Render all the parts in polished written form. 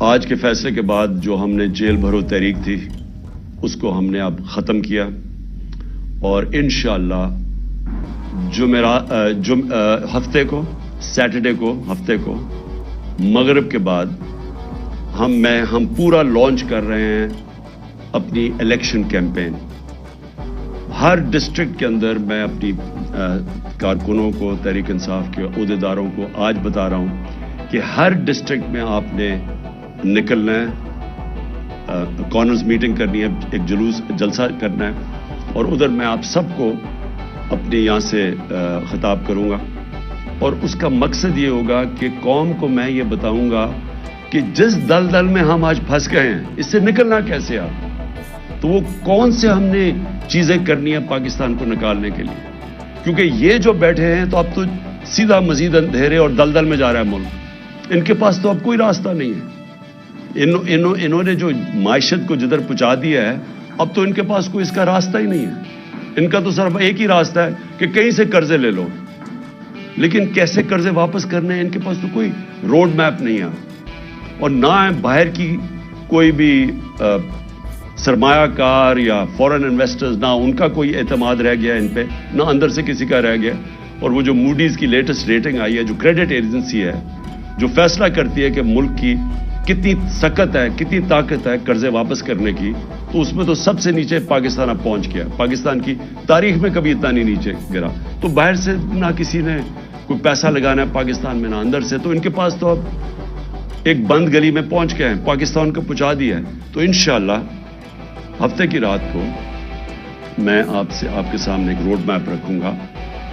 آج کے فیصلے کے بعد جو ہم نے جیل بھرو تحریک تھی اس کو ہم نے اب ختم کیا اور انشاءاللہ ہفتے کو سیٹرڈے کو ہفتے کو مغرب کے بعد ہم پورا لانچ کر رہے ہیں اپنی الیکشن کیمپین. ہر ڈسٹرکٹ کے اندر میں اپنی کارکنوں کو تحریک انصاف کے عہدیداروں کو آج بتا رہا ہوں کہ ہر ڈسٹرکٹ میں آپ نے نکلنا ہے, کارنرز میٹنگ کرنی ہے, ایک جلسہ کرنا ہے اور ادھر میں آپ سب کو اپنے یہاں سے خطاب کروں گا اور اس کا مقصد یہ ہوگا کہ قوم کو میں یہ بتاؤں گا کہ جس دلدل میں ہم آج پھنس گئے ہیں اس سے نکلنا کیسے آپ, تو وہ کون سے ہم نے چیزیں کرنی ہیں پاکستان کو نکالنے کے لیے, کیونکہ یہ جو بیٹھے ہیں تو اب تو سیدھا مزید اندھیرے اور دلدل میں جا رہا ہے ملک. ان کے پاس تو اب کوئی راستہ نہیں ہے. انہوں نے جو معیشت کو جدھر پہنچا دیا ہے اب تو ان کے پاس کوئی اس کا راستہ ہی نہیں ہے. ان کا تو صرف ایک ہی راستہ ہے کہ کہیں سے قرضے لے لو, لیکن کیسے قرضے واپس کرنے ہیں ان کے پاس تو کوئی روڈ میپ نہیں ہے. اور نہ باہر کی کوئی بھی سرمایہ کار یا فورن انویسٹرز, نہ ان کا کوئی اعتماد رہ گیا ان پہ, نہ اندر سے کسی کا رہ گیا. اور وہ جو موڈیز کی لیٹسٹ ریٹنگ آئی ہے, جو کریڈٹ ایجنسی ہے جو فیصلہ کرتی ہے کہ ملک کی کتنی سکت ہے, کتنی طاقت ہے قرضے واپس کرنے کی, تو اس میں تو سب سے نیچے پاکستان اب پہنچ گیا. پاکستان کی تاریخ میں کبھی اتنا نہیں نیچے گرا. تو باہر سے نہ کسی نے کوئی پیسہ لگانا ہے پاکستان میں, نہ اندر سے, تو ان کے پاس تو اب ایک بند گلی میں پہنچ گئے ہیں, پاکستان کو پہنچا دیا ہے. تو انشاءاللہ ہفتے کی رات کو میں آپ کے سامنے ایک روڈ میپ رکھوں گا,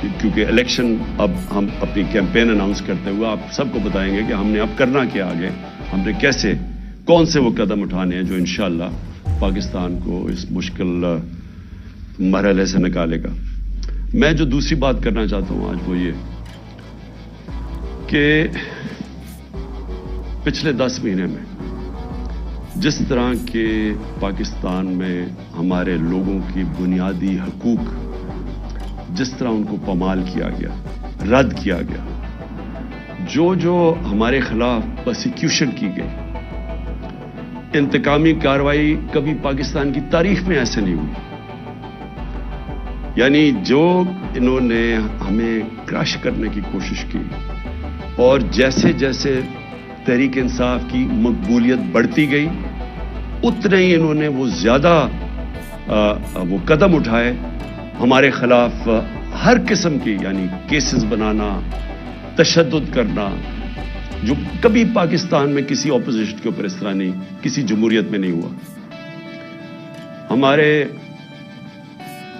کیونکہ الیکشن اب ہم اپنی کیمپین اناؤنس کرتے ہوئے آپ سب کو بتائیں گے کہ ہم نے اب کرنا کیا, آگے ہم نے کیسے کون سے وہ قدم اٹھانے ہیں جو انشاءاللہ پاکستان کو اس مشکل مرحلے سے نکالے گا. میں جو دوسری بات کرنا چاہتا ہوں آج وہ یہ کہ پچھلے 10 مہینے میں جس طرح کے پاکستان میں ہمارے لوگوں کی بنیادی حقوق جس طرح ان کو پامال کیا گیا, رد کیا گیا, جو ہمارے خلاف پرسیکیوشن کی گئی, انتقامی کارروائی کبھی پاکستان کی تاریخ میں ایسے نہیں ہوئی. یعنی جو انہوں نے ہمیں کرش کرنے کی کوشش کی اور جیسے جیسے تحریک انصاف کی مقبولیت بڑھتی گئی اتنے ہی انہوں نے وہ زیادہ وہ قدم اٹھائے ہمارے خلاف ہر قسم کی, یعنی کیسز بنانا, تشدد کرنا, جو کبھی پاکستان میں کسی اپوزیشن کے اوپر اس طرح نہیں, کسی جمہوریت میں نہیں ہوا. ہمارے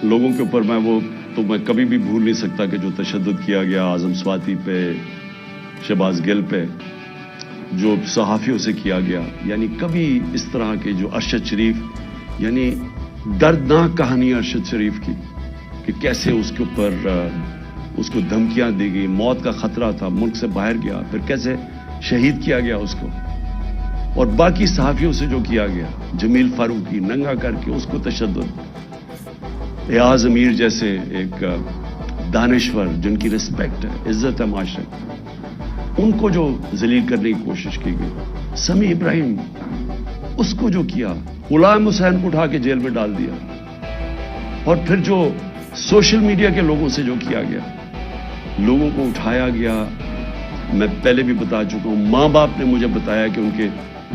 لوگوں کے اوپر میں کبھی بھی بھول نہیں سکتا کہ جو تشدد کیا گیا اعظم سواتی پہ, شہباز گل پہ, جو صحافیوں سے کیا گیا, یعنی کبھی اس طرح کے جو ارشد شریف, یعنی دردناک کہانی ارشد شریف کی کہ کیسے اس کے اوپر اس کو دھمکیاں دی گئی, موت کا خطرہ تھا, ملک سے باہر گیا, پھر کیسے شہید کیا گیا اس کو, اور باقی صحافیوں سے جو کیا گیا, جمیل فاروقی ننگا کر کے اس کو تشدد, ایاز امیر جیسے ایک دانشور جن کی رسپیکٹ ہے, عزت ہے معاشرے, ان کو جو ذلیل کرنے کی کوشش کی گئی, سمیع ابراہیم اس کو جو کیا, غلام حسین کو اٹھا کے جیل میں ڈال دیا, اور پھر جو سوشل میڈیا کے لوگوں سے جو کیا گیا, لوگوں کو اٹھایا گیا. میں پہلے بھی بتا چکا ہوں, ماں باپ نے مجھے بتایا کہ ان کے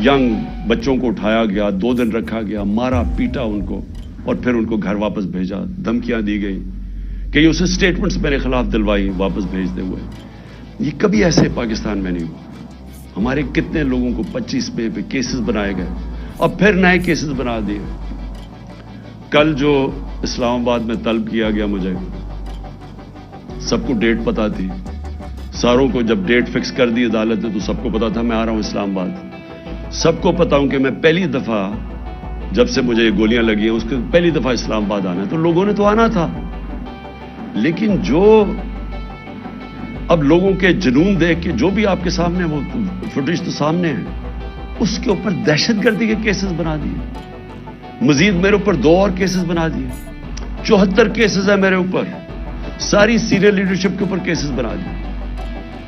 ینگ بچوں کو اٹھایا گیا, 2 دن رکھا گیا, مارا پیٹا ان کو, اور پھر ان کو گھر واپس بھیجا, دھمکیاں دی گئی, کئی اسے سٹیٹمنٹس میرے خلاف دلوائی واپس بھیجتے ہوئے. یہ کبھی ایسے پاکستان میں نہیں ہوا. ہمارے کتنے لوگوں کو 25 پہ کیسز بنائے گئے, اب پھر نئے کیسز بنا دیے. کل جو اسلام آباد میں طلب کیا گیا, مجھے سب کو ڈیٹ پتا تھی, ساروں کو جب ڈیٹ فکس کر دی عدالت نے تو سب کو پتا تھا میں آ رہا ہوں اسلام آباد. سب کو پتا ہوں کہ میں پہلی دفعہ جب سے مجھے یہ گولیاں لگی ہیں اس کے پہلی دفعہ اسلام آباد آنا ہے, تو لوگوں نے تو آنا تھا. لیکن جو اب لوگوں کے جنون دیکھ کے, جو بھی آپ کے سامنے وہ فوٹیج تو سامنے ہے, اس کے اوپر دہشت گردی کے کیسز بنا دیے, مزید میرے اوپر 2 اور کیسز بنا دیے, 74 کیسز ہیں میرے اوپر, ساری سینئر لیڈرشپ کے اوپر کیسز بنا دیے.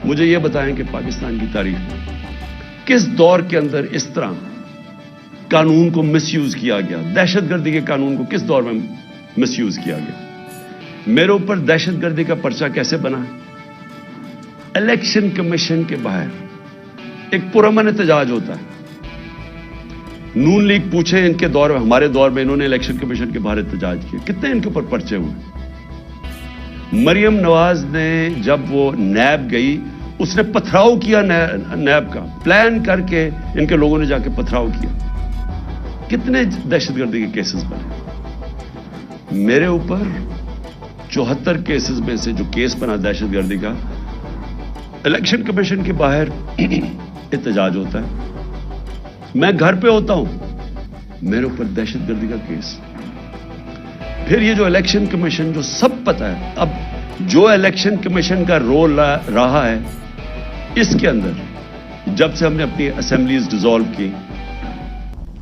مجھے یہ بتائیں کہ پاکستان کی تاریخ میں کس دور کے اندر اس طرح قانون کو مس یوز کیا گیا, دہشت گردی کے قانون کو کس دور میں مس یوز کیا گیا. میرے اوپر دہشت گردی کا پرچہ کیسے بنا؟ الیکشن کمیشن کے باہر ایک پرامن احتجاج ہوتا ہے. نون لیگ پوچھے ان کے دور میں, ہمارے دور میں انہوں نے الیکشن کمیشن کے باہر احتجاج کیا, کتنے ان کے اوپر پرچے ہوئے. مریم نواز نے جب وہ نیب گئی, اس نے پتھراؤ کیا نیب کا, پلان کر کے ان کے لوگوں نے جا کے پتھراؤ کیا. کتنے دہشت گردی کے کیسز بنے. میرے اوپر 74 کیسز میں سے جو کیس بنا دہشت گردی کا, الیکشن کمیشن کے باہر احتجاج ہوتا ہے, میں گھر پہ ہوتا ہوں, میرے اوپر دہشت گردی کا کیس. پھر یہ جو الیکشن کمیشن جو سب پتہ ہے, اب جو الیکشن کمیشن کا رول رہا ہے اس کے اندر, جب سے ہم نے اپنی اسمبلیز ڈیزالو کی,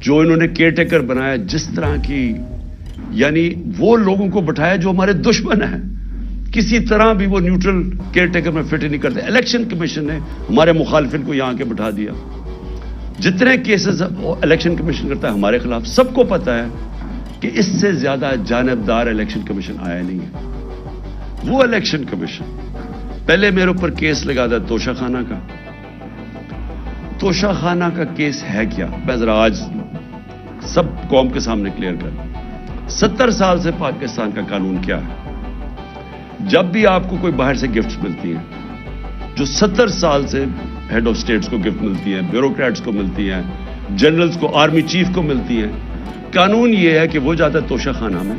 جو انہوں نے کیئر ٹیکر بنایا, جس طرح کی یعنی وہ لوگوں کو بٹھایا جو ہمارے دشمن ہیں, کسی طرح بھی وہ نیوٹرل کیئر ٹیکر میں فٹ نہیں کرتے. الیکشن کمیشن نے ہمارے مخالفین کو یہاں کے بٹھا دیا. جتنے کیسز الیکشن کمیشن کرتا ہے ہمارے خلاف, سب کو پتا ہے کہ اس سے زیادہ جانبدار الیکشن کمیشن آیا نہیں ہے. وہ الیکشن کمیشن پہلے میرے اوپر کیس لگا تھا توشہ خانہ کا. توشہ خانہ کا کیس ہے کیا, میں ذرا آج سب قوم کے سامنے کلیئر کر. 70 سال سے پاکستان کا قانون کیا ہے, جب بھی آپ کو کوئی باہر سے گفٹس ملتی ہیں, جو 70 سال سے ہیڈ آف سٹیٹس کو گفٹ ملتی ہیں, بیوروکریٹس کو ملتی ہیں, جنرلز کو, آرمی چیف کو ملتی ہیں, قانون یہ ہے کہ وہ جاتا ہے توشہ خانہ میں,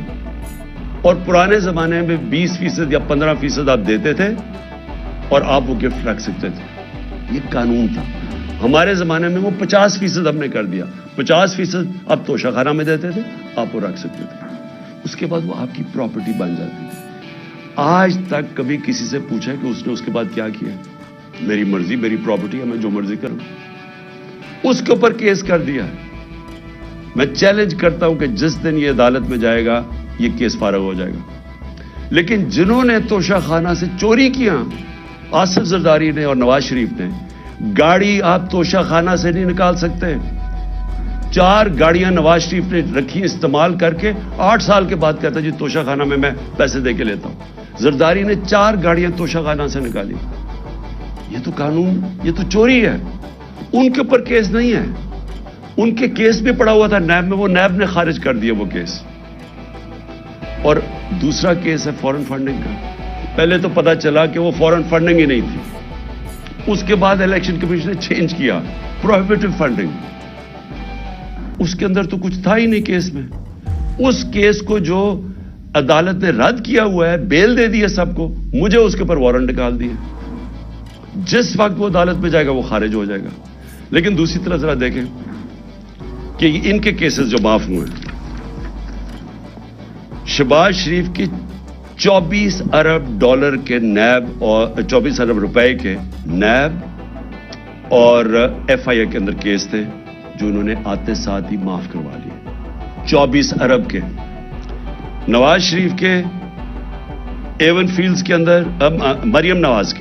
اور پرانے زمانے میں 20% یا 15% آپ دیتے تھے اور آپ وہ گفٹ رکھ سکتے تھے. یہ قانون تھا. ہمارے زمانے میں وہ 50% ہم نے کر دیا. 50% آپ توشہ خانہ میں دیتے تھے, آپ وہ رکھ سکتے تھے, اس کے بعد وہ آپ کی پراپرٹی بن جاتی ہے. آج تک کبھی کسی سے پوچھا کہ اس نے اس کے بعد کیا کیا؟ میری مرضی, میری پراپرٹی ہے, میں جو مرضی کروں. اس کے اوپر کیس کر دیا ہے. میں چیلنج کرتا ہوں کہ جس دن یہ عدالت میں جائے گا یہ کیس فارغ ہو جائے گا. لیکن جنہوں نے توشہ خانہ سے چوری کیا, آصف زرداری نے اور نواز شریف نے, گاڑی آپ توشہ خانہ سے نہیں نکال سکتے. 4 گاڑیاں نواز شریف نے رکھی استعمال کر کے, 8 سال کے بعد کہتا جی توشہ خانہ میں پیسے دے کے لیتا ہوں. زرداری نے 4 گاڑیاں توشہ خانہ سے نکالی. یہ تو قانون, یہ تو چوری ہے. ان کے اوپر کیس نہیں ہے. ان کے کیس بھی پڑا ہوا تھا نیب میں, وہ نیب نے خارج کر دیا وہ کیس. اور دوسرا کیس ہے فورن فنڈنگ کا. پہلے تو پتا چلا کہ وہ فورن فنڈنگ ہی نہیں تھی, اس کے بعد الیکشن کمیشن نے چینج کیا پروہیبٹیو فنڈنگ. اس کے اندر تو کچھ تھا ہی نہیں کیس میں. اس کیس کو جو عدالت نے رد کیا ہوا ہے, بیل دے دی ہے سب کو, مجھے اس کے اوپر وارنٹ نکال دیے. جس وقت وہ عدالت میں جائے گا وہ خارج ہو جائے گا. لیکن دوسری طرف ذرا دیکھیں کہ ان کے کیسز جو معاف ہوئے ہیں, شہباز شریف کی 24 ارب ڈالر کے نیب اور 24 ارب روپے کے نیب اور ایف آئی اے کے اندر کیس تھے, جو انہوں نے آتے ساتھ ہی معاف کروا لیے. 24 ارب کے. نواز شریف کے ایون فیلڈز کے اندر, مریم نواز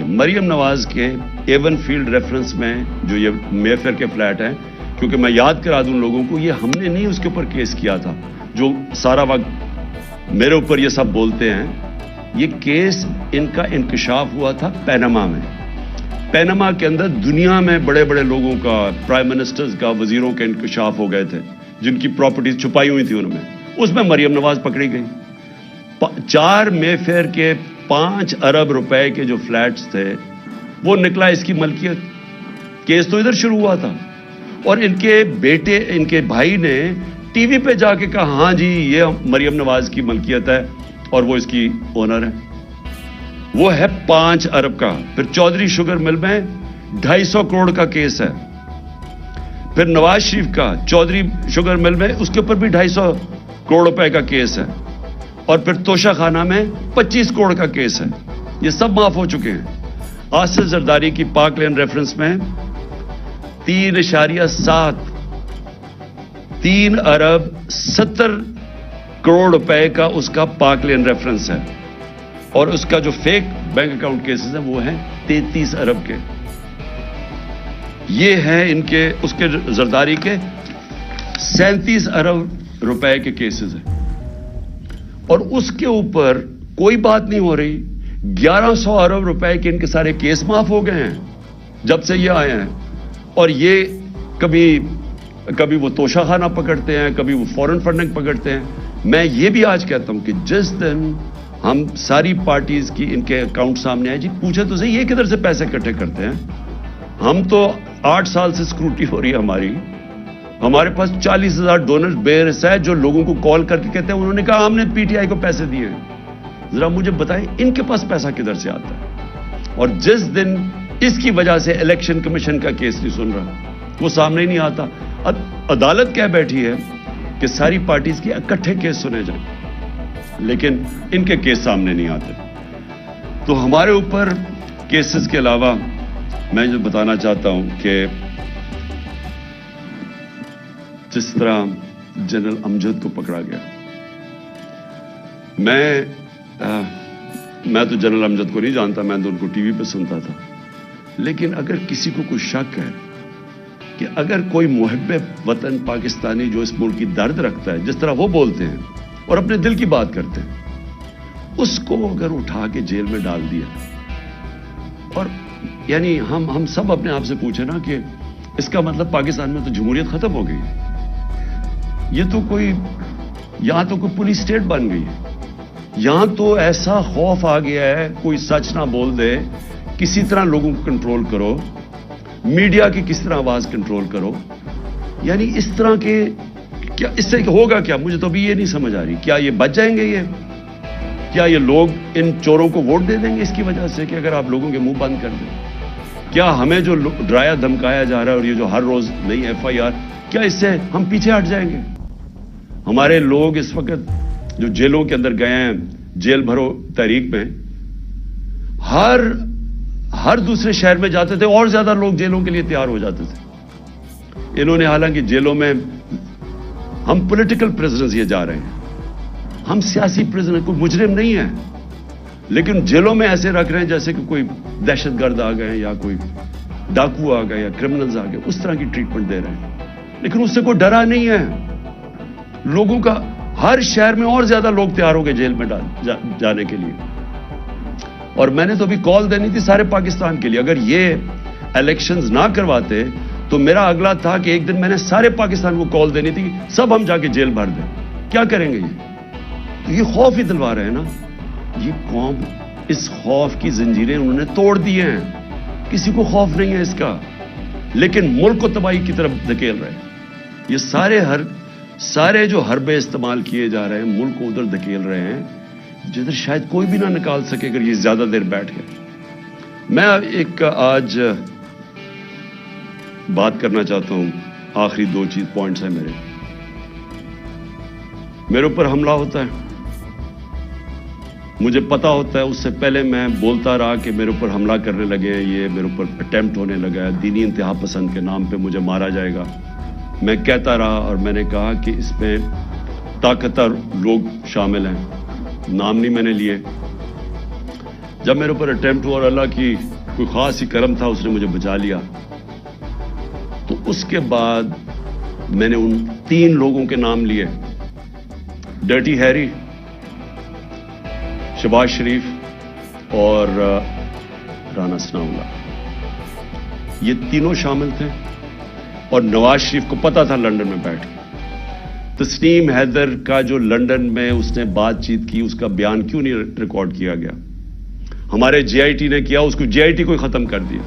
کے ایون فیلڈ ریفرنس میں جو یہ مے فیئر کے فلیٹ ہیں, کیونکہ میں یاد کرا دوں لوگوں کو, یہ ہم نے نہیں اس کے اوپر کیس کیا تھا جو سارا وقت میرے اوپر یہ سب بولتے ہیں. یہ کیس ان کا انکشاف ہوا تھا پیناما میں. پیناما کے اندر دنیا میں بڑے بڑے لوگوں کا, پرائم منسٹرز کا, وزیروں کے انکشاف ہو گئے تھے جن کی پراپرٹیز چھپائی ہوئی تھی ان میں. اس میں مریم نواز پکڑی گئی. 4 مے فیئر کے 5 ارب روپے کے جو فلیٹس تھے وہ نکلا اس کی ملکیت. کیس تو ادھر شروع ہوا تھا, اور ان کے بیٹے, ان کے بھائی نے ٹی وی پہ جا کے کہا ہاں جی یہ مریم نواز کی ملکیت ہے اور وہ اس کی اونر ہے. وہ ہے 5 ارب کا. پھر چودھری شوگر مل میں 250 کروڑ کا کیس ہے. پھر نواز شریف کا چودھری شوگر مل میں, اس کے اوپر بھی 250 کروڑ روپے کا کیس ہے. اور پھر توشہ خانہ میں 25 کروڑ کا کیس ہے. یہ سب معاف ہو چکے ہیں. آصف زرداری کی پاک لین ریفرنس میں 3 ارب 70 کروڑ روپے کا اس کا پاک لین ریفرنس ہے, اور اس کا جو فیک بینک اکاؤنٹ کیسز ہیں وہ ہیں 33 ارب کے. یہ ہے ان کے اس کے زرداری کے 37 ارب روپے کے کیسز ہیں اور اس کے اوپر کوئی بات نہیں ہو رہی. 1100 ارب روپے کے ان کے سارے کیس معاف ہو گئے ہیں جب سے یہ آئے ہیں. اور یہ کبھی وہ توشہ خانہ پکڑتے ہیں, کبھی وہ فورن فنڈنگ پکڑتے ہیں. میں یہ بھی آج کہتا ہوں کہ جس دن ہم ساری پارٹیز کی ان کے اکاؤنٹ سامنے آئے, جی پوچھے تو صحیح یہ کدھر سے پیسے اکٹھے کرتے ہیں. ہم تو 8 سال سے اسکروٹی ہو رہی ہے ہماری. ہمارے پاس 40,000 ڈونر بیئرس ہے جو لوگوں کو کال کر کے کہتے ہیں انہوں نے کہا ہم نے پی ٹی آئی کو پیسے دیے ہیں. ذرا مجھے بتائیں ان کے پاس پیسہ کدھر سے آتا ہے. اور جس دن اس کی وجہ سے الیکشن کمیشن کا کیس نہیں سن رہا, وہ سامنے نہیں آتا. عدالت کہہ بیٹھی ہے کہ ساری پارٹیز کے اکٹھے کیس سنے جائیں, لیکن ان کے کیس سامنے نہیں آتے. تو ہمارے اوپر کیسز کے علاوہ میں جو بتانا چاہتا ہوں کہ جس طرح جنرل امجد کو پکڑا گیا, میں تو جنرل امجد کو نہیں جانتا, میں تو ان کو ٹی وی پہ سنتا تھا. لیکن اگر کسی کو کوئی شک ہے کہ اگر کوئی محب وطن پاکستانی جو اس ملک کی درد رکھتا ہے, جس طرح وہ بولتے ہیں اور اپنے دل کی بات کرتے ہیں, اس کو اگر اٹھا کے جیل میں ڈال دیا, اور یعنی ہم سب اپنے آپ سے پوچھیں نا کہ اس کا مطلب پاکستان میں تو جمہوریت ختم ہو گئی. یہ تو یہاں تو کوئی پولیس اسٹیٹ بن گئی ہے. یہاں تو ایسا خوف آ گیا ہے, کوئی سچ نہ بول دے, کسی طرح لوگوں کو کنٹرول کرو, میڈیا کی کس طرح آواز کنٹرول کرو. یعنی اس طرح کے کیا اس سے ہوگا کیا, مجھے تو ابھی یہ نہیں سمجھ آ رہی. کیا یہ بچ جائیں گے؟ کیا یہ لوگ ان چوروں کو ووٹ دے دیں گے اس کی وجہ سے کہ اگر آپ لوگوں کے منہ بند کر دیں؟ کیا ہمیں جو ڈرایا دھمکایا جا رہا ہے اور یہ جو ہر روز نئی ایف آئی آر, کیا اس سے ہم پیچھے ہٹ جائیں گے؟ ہمارے لوگ اس وقت جو جیلوں کے اندر گئے ہیں, جیل بھرو تحریک میں, ہر دوسرے شہر میں جاتے تھے اور زیادہ لوگ جیلوں کے لیے تیار ہو جاتے تھے. انہوں نے حالانکہ جیلوں میں ہم پولیٹیکل پرزنرز یہ جا رہے ہیں, ہم سیاسی پرزنر, کوئی مجرم نہیں ہے, لیکن جیلوں میں ایسے رکھ رہے ہیں جیسے کہ کوئی دہشت گرد آ گئے یا کوئی ڈاکو آ گئے یا کرمنلز آ گئے, اس طرح کی ٹریٹمنٹ دے رہے ہیں. لیکن اس سے کوئی ڈرا نہیں ہے. لوگوں کا ہر شہر میں اور زیادہ لوگ تیار ہو گئے جیل میں جانے کے لیے. اور میں نے تو ابھی کال دینی تھی سارے پاکستان کے لیے. اگر یہ الیکشنز نہ کرواتے تو میرا اگلا تھا کہ ایک دن میں نے سارے پاکستان کو کال دینی تھی, سب ہم جا کے جیل بھر دیں. کیا کریں گے یہ؟ تو یہ خوف ہی دلوا رہے ہیں نا. یہ قوم اس خوف کی زنجیریں انہوں نے توڑ دی ہیں. کسی کو خوف نہیں ہے اس کا, لیکن ملک کو تباہی کی طرف دھکیل رہے ہیں. یہ سارے جو حربے استعمال کیے جا رہے ہیں ملک کو ادھر دھکیل رہے ہیں جدھر شاید کوئی بھی نہ نکال سکے اگر یہ زیادہ دیر بیٹھ گئے. میں ایک آج بات کرنا چاہتا ہوں, آخری 2 پوائنٹس ہیں میرے اوپر حملہ ہوتا ہے, مجھے پتا ہوتا ہے, اس سے پہلے میں بولتا رہا کہ میرے اوپر حملہ کرنے لگے ہیں, یہ میرے اوپر اٹیمپٹ ہونے لگا ہے, دینی انتہا پسند کے نام پہ مجھے مارا جائے گا. میں کہتا رہا اور میں نے کہا کہ اس میں طاقتور لوگ شامل ہیں, نام نہیں میں نے لیے. جب میرے اوپر اٹیمپٹ ہوا اور اللہ کی کوئی خاص ہی کرم تھا, اس نے مجھے بچا لیا, تو اس کے بعد میں نے ان 3 لوگوں کے نام لیے, ڈرٹی ہیری, شہباز شریف اور رانا ثناءاللہ. یہ تینوں شامل تھے. اور نواز شریف کو پتا تھا لندن میں بیٹھ کے. تسنیم حیدر کا جو لندن میں اس نے بات چیت کی, اس کا بیان کیوں نہیں ریکارڈ کیا گیا؟ ہمارے جے آئی ٹی نے کیا, اس کو جے آئی ٹی کو ختم کر دیا.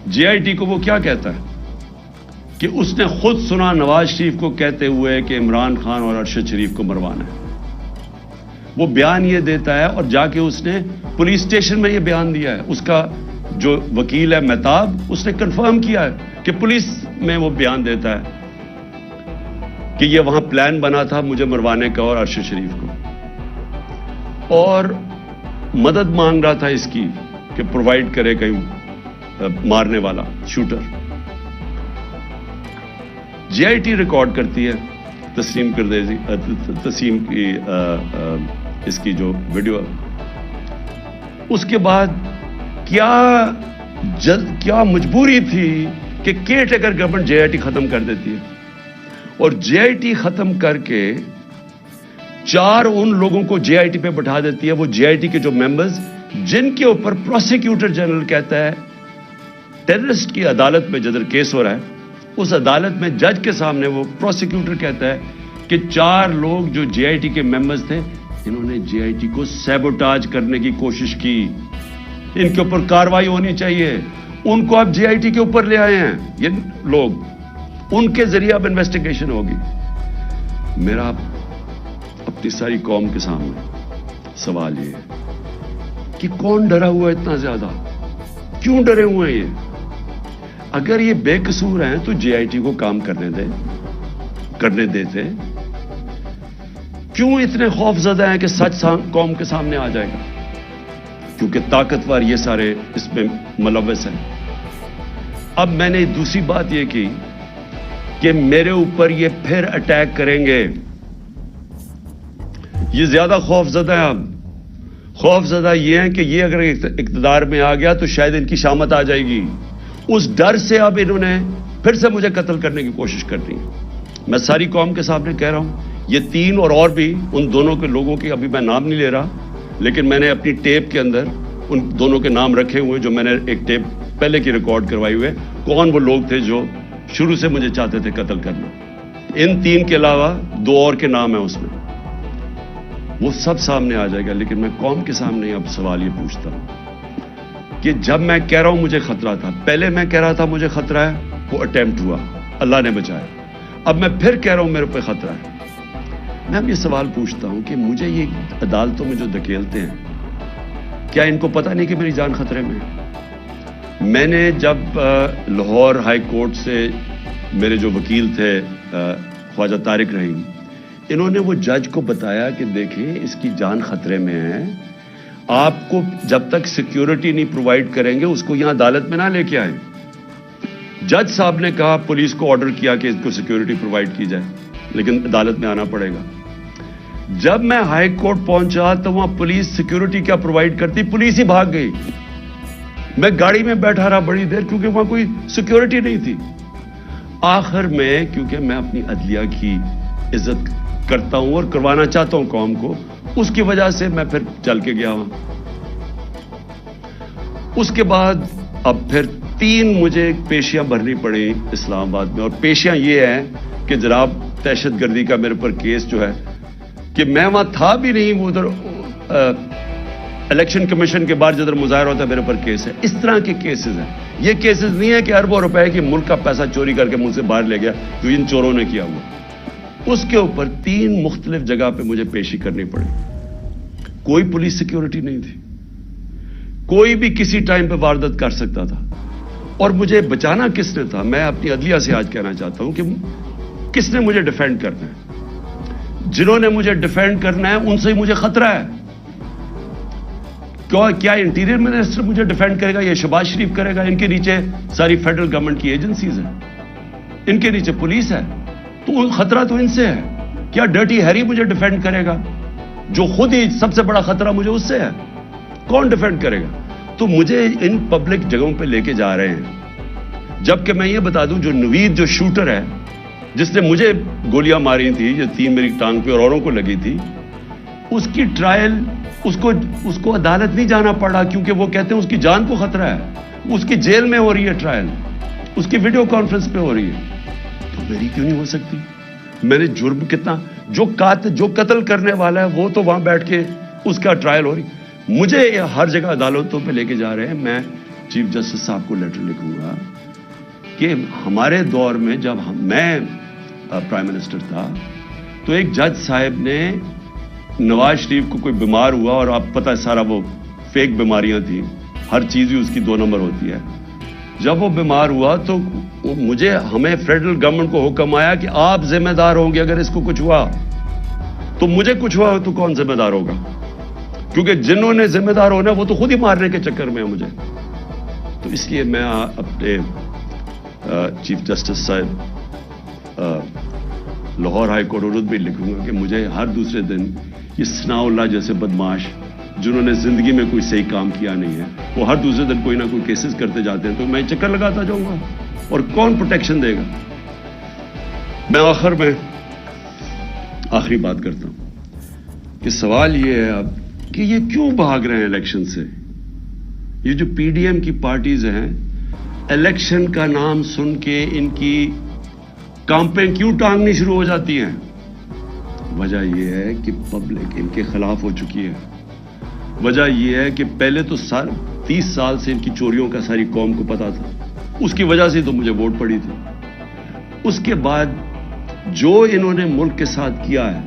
جے آئی ٹی کو وہ کیا کہتا ہے کہ اس نے خود سنا نواز شریف کو کہتے ہوئے کہ عمران خان اور ارشد شریف کو مروانا ہے. وہ بیان یہ دیتا ہے اور جا کے اس نے پولیس اسٹیشن میں یہ بیان دیا ہے. اس کا جو وکیل ہے مہتاب, اس نے کنفرم کیا ہے کہ پولیس میں وہ بیان دیتا ہے کہ یہ وہاں پلان بنا تھا مجھے مروانے کا اور ارشد شریف کو, اور مدد مانگ رہا تھا اس کی کہ پرووائڈ کرے کہیں مارنے والا shooter. J I T record کرتی ہے تسیم کی اس کی جو ویڈیو. اس کے بعد کیا مجبوری تھی کہ کیئر ٹیکر گورنمنٹ JIT ختم کر دیتی ہے اور JIT ختم کر کے 4 ان لوگوں کو JIT پہ بٹھا دیتی ہے, وہ JIT کے جو ممبرز جن کے اوپر پروسیکیوٹر جنرل کہتا ہے ٹیررسٹ کی عدالت میں جدھر کیس ہو رہا ہے, اس عدالت میں جج کے سامنے وہ پروسیکیوٹر کہتا ہے کہ 4 لوگ جو JIT کے ممبرز تھے انہوں نے JIT کو سیبوٹاج کرنے کی کوشش کی, ان کے اوپر کاروائی ہونی چاہیے. ان کو اب JIT کے اوپر لے آئے ہیں یہ لوگ, ان کے ذریعے اب انویسٹیگیشن ہوگی. میرا اپنی ساری قوم کے سامنے سوال یہ ہے کہ کون ڈرا ہوا ہے اتنا زیادہ, کیوں ڈرے ہوئے ہیں یہ؟ اگر یہ بے قصور ہیں تو JIT کو کام کرنے دیتے. کیوں اتنے خوف زدہ ہیں کہ سچ قوم کے سامنے آ جائے گا؟ کیونکہ طاقتور یہ سارے اس میں ملوث ہیں. اب میں نے دوسری بات یہ کی کہ میرے اوپر یہ پھر اٹیک کریں گے, یہ زیادہ خوف زدہ ہیں. اب خوف زدہ یہ ہیں کہ یہ اگر اقتدار میں آ گیا تو شاید ان کی شامت آ جائے گی. اس ڈر سے اب انہوں نے پھر سے مجھے قتل کرنے کی کوشش کرنی ہے. میں ساری قوم کے سامنے کہہ رہا ہوں, یہ 3 اور بھی ان دونوں کے لوگوں کے ابھی میں نام نہیں لے رہا, لیکن میں نے اپنی ٹیپ کے اندر ان دونوں کے نام رکھے ہوئے جو میں نے ایک ٹیپ پہلے کی ریکارڈ کروائی ہوئے, کون وہ لوگ تھے جو شروع سے مجھے چاہتے تھے قتل کرنا. ان 3 کے علاوہ 2 اور کے نام ہیں اس میں, وہ سب سامنے آ جائے گا. لیکن میں قوم کے سامنے اب سوال یہ پوچھتا ہوں کہ جب میں کہہ رہا ہوں مجھے خطرہ تھا, پہلے میں کہہ رہا تھا مجھے خطرہ ہے, وہ اٹیمپٹ ہوا, اللہ نے بچایا. اب میں پھر کہہ رہا ہوں میرے پہ خطرہ ہے. میں اب یہ سوال پوچھتا ہوں کہ مجھے یہ عدالتوں میں جو دھکیلتے ہیں, کیا ان کو پتہ نہیں کہ میری جان خطرے میں ہے؟ میں نے جب لاہور ہائی کورٹ سے میرے جو وکیل تھے خواجہ طارق رحیم, انہوں نے وہ جج کو بتایا کہ دیکھیں اس کی جان خطرے میں ہے, آپ کو جب تک سیکیورٹی نہیں پرووائڈ کریں گے اس کو یہاں عدالت میں نہ لے کے آئیں. جج صاحب نے کہا, پولیس کو آرڈر کیا کہ اس کو سیکیورٹی پرووائڈ کی جائے, لیکن عدالت میں آنا پڑے گا. جب میں ہائی کورٹ پہنچا تو وہاں پولیس سیکیورٹی کیا پرووائڈ کرتی, پولیس ہی بھاگ گئی. میں گاڑی میں بیٹھا رہا بڑی دیر کیونکہ وہاں کوئی سیکیورٹی نہیں تھی. آخر میں کیونکہ میں اپنی عدلیہ کی عزت کرتا ہوں اور کروانا چاہتا ہوں قوم کو, اس کی وجہ سے میں پھر چل کے گیا ہوں. اس کے بعد اب پھر 3 مجھے پیشیاں بھرنی پڑی اسلام آباد میں, اور پیشیاں یہ ہیں کہ جناب دہشت گردی کا میرے پر کیس جو ہے کہ میں وہاں تھا بھی نہیں, وہ ادھر الیکشن کمیشن کے بعد جدھر مظاہرہ ہوتا ہے میرے پر کیس ہے. اس طرح کے کیسز ہیں. یہ کیسز نہیں ہے کہ اربوں روپے کی ملک کا پیسہ چوری کر کے ملک سے باہر لے گیا جو ان چوروں نے کیا ہوا. اس کے اوپر 3 مختلف جگہ پہ مجھے پیشی کرنی پڑی. کوئی پولیس سیکیورٹی نہیں تھی, کوئی بھی کسی ٹائم پہ واردات کر سکتا تھا. اور مجھے بچانا کس نے تھا؟ میں اپنی عدلیہ سے آج کہنا چاہتا ہوں کہ کس نے مجھے ڈیفینڈ کرنا ہے؟ جنہوں نے مجھے ڈیفینڈ کرنا ہے ان سے ہی مجھے خطرہ ہے. کیا انٹیریئر منسٹر مجھے ڈیفینڈ کرے گا؟ یہ شہباز شریف کرے گا؟ ان کے نیچے ساری فیڈرل گورنمنٹ کی ایجنسیز ہیں, ان کے نیچے پولیس ہے, تو خطرہ تو ان سے ہے. کیا ڈرٹی ہیری مجھے ڈیفینڈ کرے گا جو خود ہی سب سے بڑا خطرہ مجھے اس سے ہے؟ کون ڈیفینڈ کرے گا؟ تو مجھے ان پبلک جگہوں پہ لے کے جا رہے ہیں. جبکہ میں یہ بتا دوں جو نوید جو شوٹر ہے جس نے مجھے گولیاں ماری تھی, جو 3 میری ٹانگ پہ اور اوروں کو لگی تھی, اس کی ٹرائل اس کو عدالت نہیں جانا پڑا کیونکہ وہ کہتے ہیں اس کی جان کو خطرہ ہے. اس کی جیل میں ہو رہی ہے ٹرائل, اس کی ویڈیو کانفرنس پہ ہو رہی ہے. تو میری کیوں نہیں ہو سکتی؟ میں نے جرم کتنا, جو قتل کرنے والا ہے وہ تو وہاں بیٹھ کے اس کا ٹرائل ہو رہی. مجھے ہر جگہ عدالتوں پہ لے کے جا رہے ہیں. میں چیف جسٹس صاحب کو لیٹر لکھوں گا کہ ہمارے دور میں جب میں پرائم منسٹر تھا تو ایک جج صاحب نے نواز شریف کو کوئی بیمار ہوا, اور آپ پتہ ہے سارا وہ فیک بیماریاں تھیں, ہر چیز ہی اس کی 2 نمبر ہوتی ہے. جب وہ بیمار ہوا تو ہمیں فیڈرل گورنمنٹ کو حکم آیا کہ آپ ذمہ دار ہوں گے اگر اس کو کچھ ہوا. تو مجھے کچھ ہوا تو کون ذمہ دار ہوگا؟ کیونکہ جنہوں نے ذمہ دار ہونا وہ تو خود ہی مارنے کے چکر میں ہیں مجھے. تو اس لیے میں اپنے چیف جسٹس صاحب لاہور ہائی کورٹ عرض بھی لکھوں گا کہ مجھے ہر دوسرے دن یہ ثناء اللہ جیسے بدماش جنہوں نے زندگی میں کوئی صحیح کام کیا نہیں ہے، وہ ہر دوسرے دن کوئی نہ کوئی کیسز کرتے جاتے ہیں، تو میں چکر لگاتا جاؤں گا اور کون پروٹیکشن دے گا؟ میں آخر میں آخری بات کرتا ہوں کہ سوال یہ ہے اب کہ یہ کیوں بھاگ رہے ہیں الیکشن سے؟ یہ جو پی ڈی ایم کی پارٹیز ہیں، الیکشن کا نام سن کے ان کی کامپیں کیوں ٹانگنی شروع ہو جاتی ہیں؟ وجہ یہ ہے کہ پبلک ان کے خلاف ہو چکی ہے۔ وجہ یہ ہے کہ پہلے تو 30 سال سے ان کی چوریوں کا ساری قوم کو پتا تھا، اس کی وجہ سے تو مجھے ووٹ پڑی تھی۔ اس کے بعد جو انہوں نے ملک کے ساتھ کیا ہے،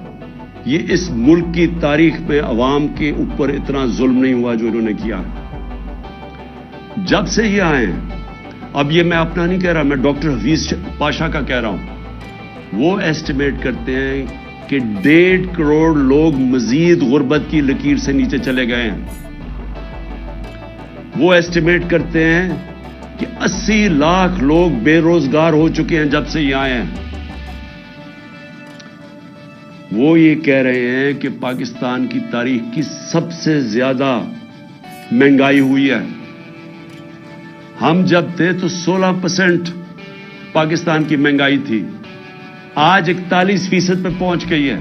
یہ اس ملک کی تاریخ میں عوام کے اوپر اتنا ظلم نہیں ہوا جو انہوں نے کیا ہے۔ جب سے یہ آئے ہیں، اب یہ میں اپنا نہیں کہہ رہا، میں ڈاکٹر حفیظ پاشا کا کہہ رہا ہوں، وہ ایسٹیمیٹ کرتے ہیں کہ 1.5 کروڑ لوگ مزید غربت کی لکیر سے نیچے چلے گئے ہیں۔ وہ ایسٹیمیٹ کرتے ہیں کہ 80 لاکھ لوگ بے روزگار ہو چکے ہیں جب سے یہ آئے ہیں۔ وہ یہ کہہ رہے ہیں کہ پاکستان کی تاریخ کی سب سے زیادہ مہنگائی ہوئی ہے۔ ہم جب تھے تو 16% پاکستان کی مہنگائی تھی، آج 41% پہ پہنچ گئی ہے،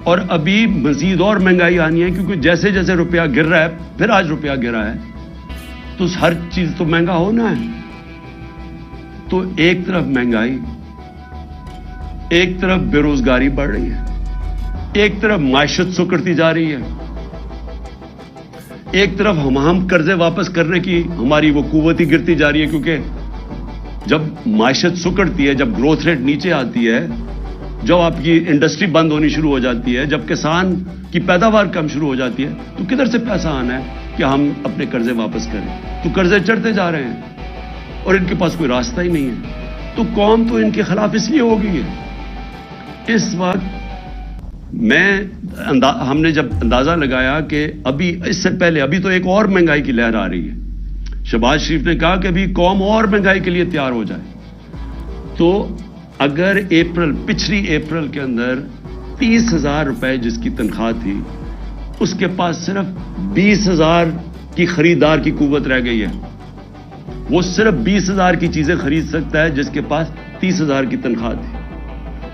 اور ابھی مزید اور مہنگائی آنی ہے، کیونکہ جیسے جیسے روپیہ گر رہا ہے، پھر آج روپیہ گرا ہے، تو ہر چیز تو مہنگا ہونا ہے۔ تو ایک طرف مہنگائی، ایک طرف بے روزگاری بڑھ رہی ہے، ایک طرف معیشت سکڑتی جا رہی ہے، ایک طرف ہم قرضے واپس کرنے کی ہماری وہ قوت ہی گرتی جا رہی ہے، کیونکہ جب معیشت سکڑتی ہے، جب گروتھ ریٹ نیچے آتی ہے، جب آپ کی انڈسٹری بند ہونی شروع ہو جاتی ہے، جب کسان کی پیداوار کم شروع ہو جاتی ہے، تو کدھر سے پیسہ آنا ہے کہ ہم اپنے قرضے واپس کریں؟ تو قرضے چڑھتے جا رہے ہیں اور ان کے پاس کوئی راستہ ہی نہیں ہے۔ تو قوم تو ان کے خلاف اس لیے ہو گئی ہے۔ اس وقت ہم نے جب اندازہ لگایا کہ ابھی اس سے پہلے ابھی تو ایک اور مہنگائی کی لہر آ رہی ہے، شہباز شریف نے کہا کہ ابھی قوم اور مہنگائی کے لیے تیار ہو جائے، تو اگر پچھلی اپریل کے اندر 30,000 روپے جس کی تنخواہ تھی، اس کے پاس صرف 20,000 کی خریدار کی قوت رہ گئی ہے، وہ صرف 20,000 کی چیزیں خرید سکتا ہے جس کے پاس 30,000 کی تنخواہ تھی۔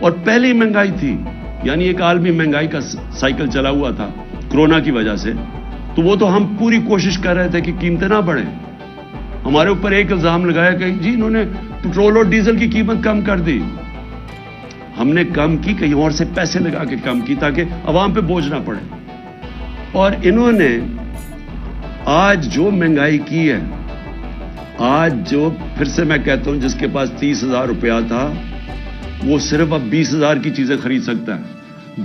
اور پہلی مہنگائی تھی، یعنی ایک عالمی مہنگائی کا سائیکل چلا ہوا تھا کورونا کی وجہ سے، تو وہ تو ہم پوری کوشش کر رہے تھے کہ قیمتیں نہ بڑھیں۔ ہمارے اوپر ایک الزام لگایا کہ جی انہوں نے پٹرول اور ڈیزل کی قیمت کم کر دی۔ ہم نے کم کی، کہیں اور سے پیسے لگا کے کم کی تاکہ عوام پہ بوجھ نہ پڑے، اور انہوں نے آج جو مہنگائی کی ہے، آج جو پھر سے میں کہتا ہوں جس کے پاس 30,000 روپیہ تھا وہ صرف اب 20,000 کی چیزیں خرید سکتا ہے۔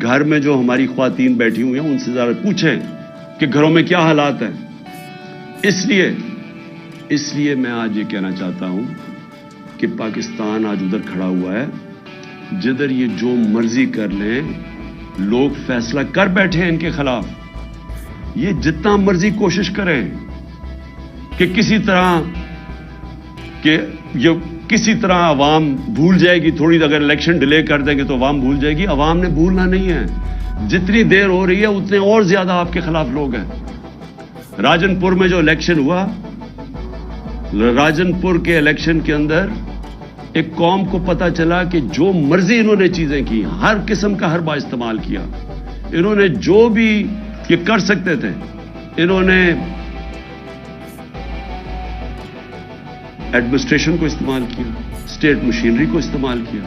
گھر میں جو ہماری خواتین بیٹھی ہوئی ہیں ان سے ذرا پوچھیں کہ گھروں میں کیا حالات ہیں۔ اس لیے میں آج یہ کہنا چاہتا ہوں کہ پاکستان آج ادھر کھڑا ہوا ہے جدھر یہ جو مرضی کر لیں، لوگ فیصلہ کر بیٹھے ہیں ان کے خلاف۔ یہ جتنا مرضی کوشش کریں کہ کسی طرح عوام بھول جائے گی، تھوڑی اگر الیکشن ڈیلے کر دیں گے تو عوام بھول جائے گی۔ عوام نے بھولنا نہیں ہے، جتنی دیر ہو رہی ہے اتنے اور زیادہ آپ کے خلاف لوگ ہیں۔ راجن پور میں جو الیکشن ہوا، راجن پور کے الیکشن کے اندر ایک قوم کو پتا چلا کہ جو مرضی انہوں نے چیزیں کی، ہر قسم کا حربہ استعمال کیا، انہوں نے جو بھی یہ کر سکتے تھے، انہوں نے ایڈمنسٹریشن کو استعمال کیا، اسٹیٹ مشینری کو استعمال کیا،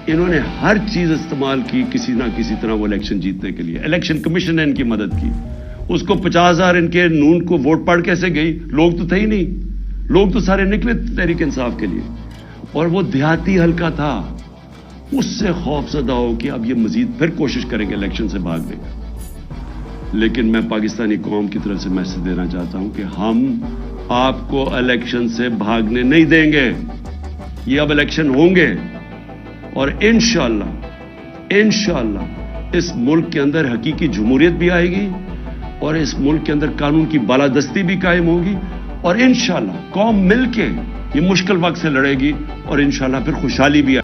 انہوں نے ہر چیز استعمال کی کسی نہ کسی طرح وہ الیکشن جیتنے کے لیے۔ الیکشن کمیشن نے ان کی مدد کی، اس کو 50,000 ان کے نون کو ووٹ پڑ کیسے گئی؟ لوگ تو تھے ہی نہیں، لوگ تو سارے نکلے تحریک انصاف کے لیے، اور وہ دیہاتی حلقہ تھا، اس سے خوف زدہ ہو کہ اب یہ مزید پھر کوشش کریں گے الیکشن سے بھاگنے کا۔ لیکن میں پاکستانی قوم کی طرف سے میسج دینا چاہتا ہوں کہ ہم آپ کو الیکشن سے بھاگنے نہیں دیں گے۔ یہ اب الیکشن ہوں گے، اور انشاءاللہ اس ملک کے اندر حقیقی جمہوریت بھی آئے گی، اور اس ملک کے اندر قانون کی بالادستی بھی قائم ہوگی، اور انشاءاللہ قوم مل کے یہ مشکل وقت سے لڑے گی، اور انشاءاللہ پھر خوشحالی بھی آئے گی۔